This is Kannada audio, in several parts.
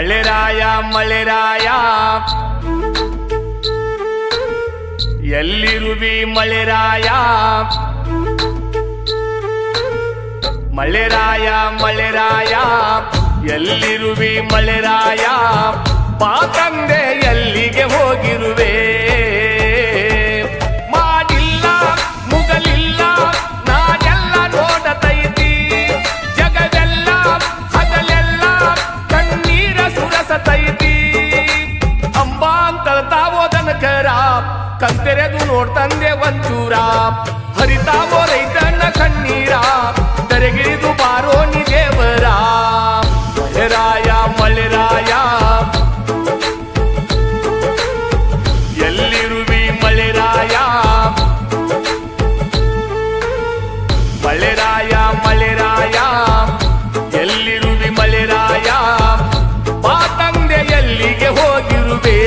ಮಳೆರಾಯ ಮಳೆರಾಯ ಎಲ್ಲಿರುವಿ ಮಳೆರಾಯ ಮಳೆರಾಯ ಮಳೆರಾಯ ಎಲ್ಲಿರುವಿ ಮಳೆರಾಯ ಬಾ ತಂದೆ ಎಲ್ಲಿಗೆ ಹೋಗಿರುವೆ ಮಾಡಿಲ್ಲ ಮುಗಲಿಲ್ಲ ನಾನೆಲ್ಲ ನೋಡತೈತಿ ಜಗವೆಲ್ಲ ಹಗಲೆಲ್ಲ ಕಣ್ಣೀರ ಸುರಸತೈತಿ ಅಂಬ ಅಂತಳ್ತಾವೋ ದನಕರ ಕಂತೆರೆದು ನೋಡ್ತಂದೆ ಒಂಚೂರ ಹರಿತಾವೋ ರೈತನ ಕಣ್ಣೀರ ತೆರೆಗಿಳಿದು ಬಾರೋ ನಿ ದೇವರ ಮಳೆರಾಯ ಮಳೆರಾಯ ಎಲ್ಲಿರುವಿ ಮಳೆರಾಯ ಮಳೆರಾಯ ಮಳೆರಾಯ ಎಲ್ಲಿರುವಿ ಮಳೆರಾಯ ಬಾ ತಂದೆ ಎಲ್ಲಿಗೆ ಹೋಗಿರುವೆ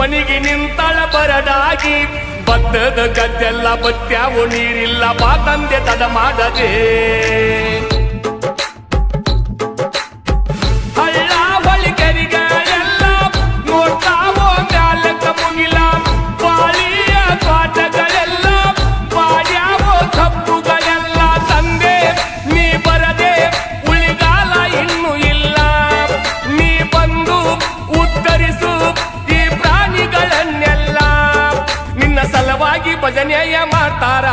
ಒನಿಗೆ ನಿಂತಳ ಬರಡಾಗಿ ಭತ್ತದ ಗದ್ದೆಲ್ಲ ಬತ್ಯಾವೋ ನೀರಿಲ್ಲ ಬಾ ತಂದೆ ತಡ ಮಾಡದೆ ಹಳ್ಳ ಹೊಳಿಗರಿಗಳೆಲ್ಲ ನೋಡ್ತಾವೋ ಮ್ಯಾಲಕ ಮುಗಿಲ ಬಾಳಿಯ ಕಾಟಗಳೆಲ್ಲ ಬಾಡ್ಯಾವೋ ಕಬ್ಬುಗಳೆಲ್ಲ ತಂದೆ ನೀ ಬರದೆ ಉಳಿಗಾಲ ಇನ್ನೂ ಇಲ್ಲ ನೀ ಬಂದು ಉತ್ತರಿಸು ನಿನ್ನ ಸಲವಾಗಿ ಭಜನೆಯ ಮಾಡ್ತಾರ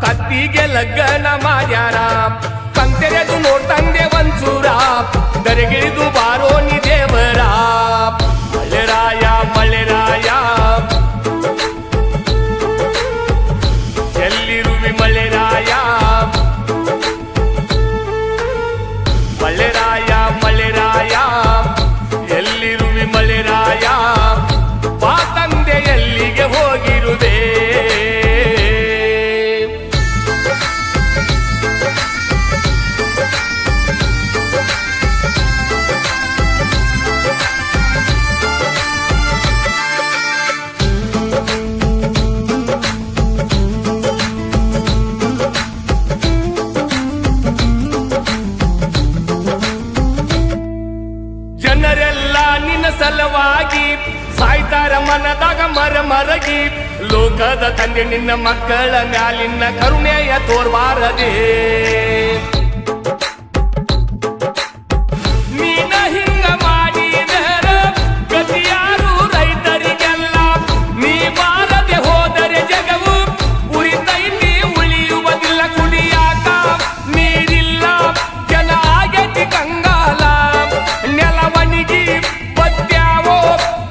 ಕತ್ತಿಗೆ ಲಗ್ನ ಮಾಡ್ಯಾರ ಕಂತೆರೆದು ನೋಡ್ತಂದೆ ಒಂಚೂರ ದರೆಗಿಳಿದು ಬಾರೋ ನಿ ದೇವರ ಮಳೆರಾಯ ಮಳೆರಾಯ ಎಲ್ಲಿರುವಿ ಮಳೆರಾಯ ಮಳೆರಾಯ ಮಳೆರಾಯ ಎಲ್ಲಿರುವಿ ಮಳೆರಾಯ ಬಾ ತಂದೆ ಎಲ್ಲಿಗೆ ಹೋಗಿರುವೆ ಜನರೆಲ್ಲ ನಿನ್ನ ಸಲವಾಗಿ ಸಾಯ್ತಾರ ಮನದಾಗ ಮರಗಿ ಲೋಕದ ತಂದೆ ನಿನ್ನ ಮಕ್ಕಳ ಮ್ಯಾಲಿನ ಕರುಣೆಯ ತೋರ್ಬಾರದೆ ನೀನ ಹಿಂಗ ಮಾಡಿದರ ಗತಿಯಾರು ರೈತರಿಗೆಲ್ಲ ನೀ ಬಾರದೆ ಹೋದರೆ ಜಗವು ಉರಿತೈತಿ ಉಳಿಯುವುದಿಲ್ಲ ಕುಡಿಯಾಕ ನೀರಿಲ್ಲ ಜನ ಆಗತಿ ಕಂಗಾಲ ನೆಲವನಿಗಿ ಬತ್ಯಾವೋ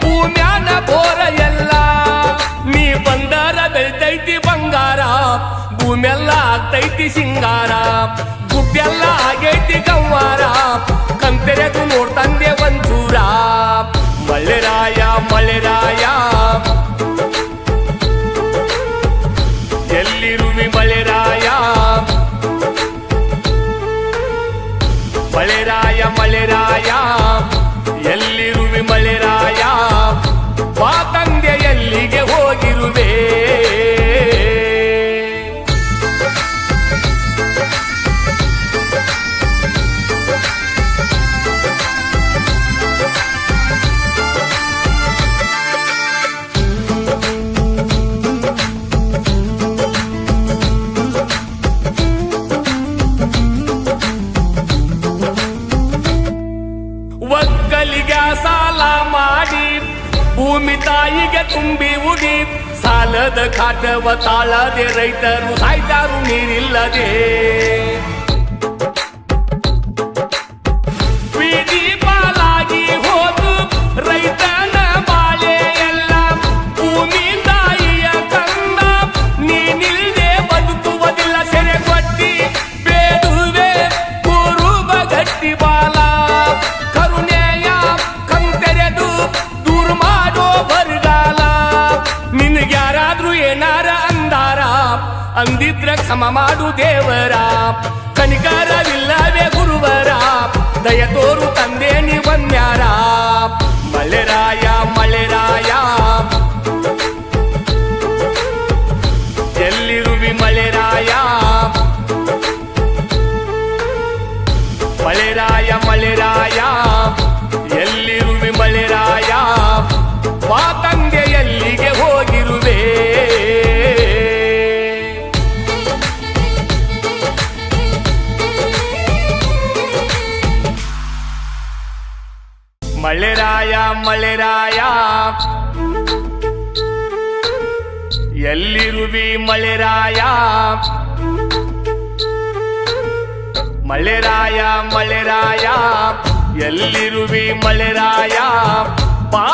ಭೂಮ್ಯಾನ ಬೋರ ಎಲ್ಲ ನೀ ಬಂದರ ಬೆಳ್ತೈತಿ ಬಂಗಾರ ಭೂಮೆಲ್ಲ ಆಗ್ತೈತಿ ಸಿಂಗಾರ ಗುಡ್ಡೆಲ್ಲ ಆಗೈತಿ ಗವ್ವಾರ ಕಂತೆರೆದು ನೋಡ್ತಂದೆ ಒಂಚೂರ ಮಳೆರಾಯ ಮಳೆರಾಯ ಎಲ್ಲಿರುವಿ ಮಳೆರಾಯ ಮಳೆರಾಯ ಮಳೆರಾಯ ಎಲ್ಲಿರುವಿ ಮಳೆರಾಯ ಬಾ ತಂದೆ ಎಲ್ಲಿಗೆ ಹೋಗಿರುವೆ ಒಕ್ಕಲಿಗ ಸಾಲ ಮಾಡಿ ಭೂಮಿ ತಾಯಿಗೆ ತುಂಬಿ ಉಡಿ ಸಾಲದ ಕಾಟವ ತಾಳದೆ ರೈತರು ಸಾಯ್ತಾರು ನೀರಿಲ್ಲದೆ ಬೀದಿ ಪಾಲಾಗಿ ಹೋದು ರೈತನ ಬಾಳೆ ಎಲ್ಲ ಭೂಮಿ ತಾಯಿಯ ಕಂದ ನೀನಿಲ್ಲದೆ ಬದುಕುವುದಿಲ್ಲ ಸೆರೆ ಕೊಟ್ಟಿ ಬೇಡುವೆ ಕುರುಬ ಗಟ್ಟಿ ಬಾಲ ಕರುಣೆಯ ಕಂತೆರೆದು ದೂರ ಮಾಡೋ ಬರಗಾಲ ನಿನಗ್ಯಾರಾದ್ರೂ ಏನಾರ ಅಂದಾರ ಅಂದಿದ್ರ ಕ್ಷಮ ಮಾಡು ದೇವರ ಕನಿಕರವಿಲ್ಲವೇ ಗುರು ದೇವರ ದಯ ತೋರು ತಂದೆ ನೀವನ್ಯಾರ ಮಳೆರಾಯ ಮಳೆರಾಯ ಎಲ್ಲಿರುವಿ ಮಳೆರಾಯ ಮಳೆರಾಯ ಮಳೆರಾಯ ಎಲ್ಲಿರುವಿ ಮಳೆರಾಯ ಬಾ ತಂದೆ ಎಲ್ಲಿಗೆ ಹೋಗಿರುವೆ ಮಳೆರಾಯ ಮಳೆರಾಯ ಎಲ್ಲಿರುವಿ ಮಳೆರಾಯ ಮಳೆರಾಯ ಮಳೆರಾಯ ಎಲ್ಲಿರುವಿ ಮಳೆರಾಯ ಬಾ